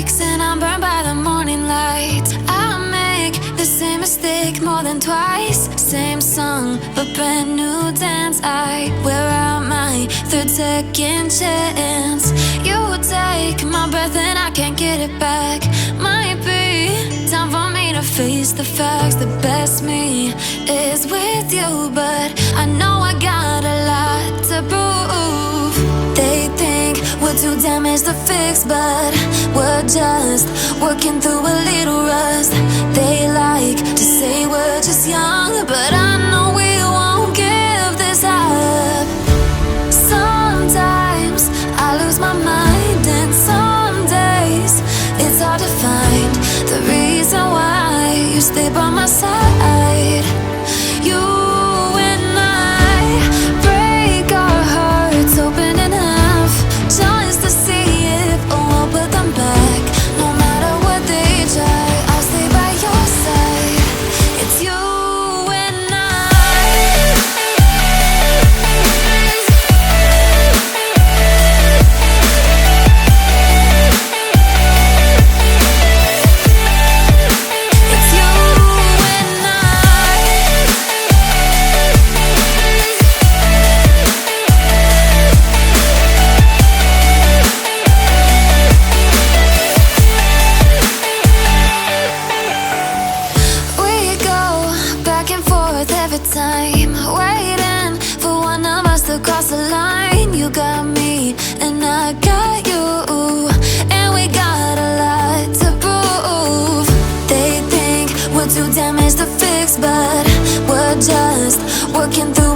breaks and I'm burned by the morning light. I make the same mistake more than twice. Same song, but brand new dance. I wear out my third second chance. You take my breath and I can't get it back. Might be time for me to face the facts. The best me is with you, but I know I got a lot to prove. They think we're too damaged to fix, but we're just working through a little rust. They like to say we're just young, but I know we won't give this up. Sometimes I lose my mind, and some days it's hard to find the reason why you stay by my side. You and I break our hearts open in half, just to see if we'll put them back. No matter what they try, I'll stay by your side. It's you and time, waiting for one of us to cross the line. You got me and I got you, and we got a lot to prove. They think we're too damaged to fix, but we're just working through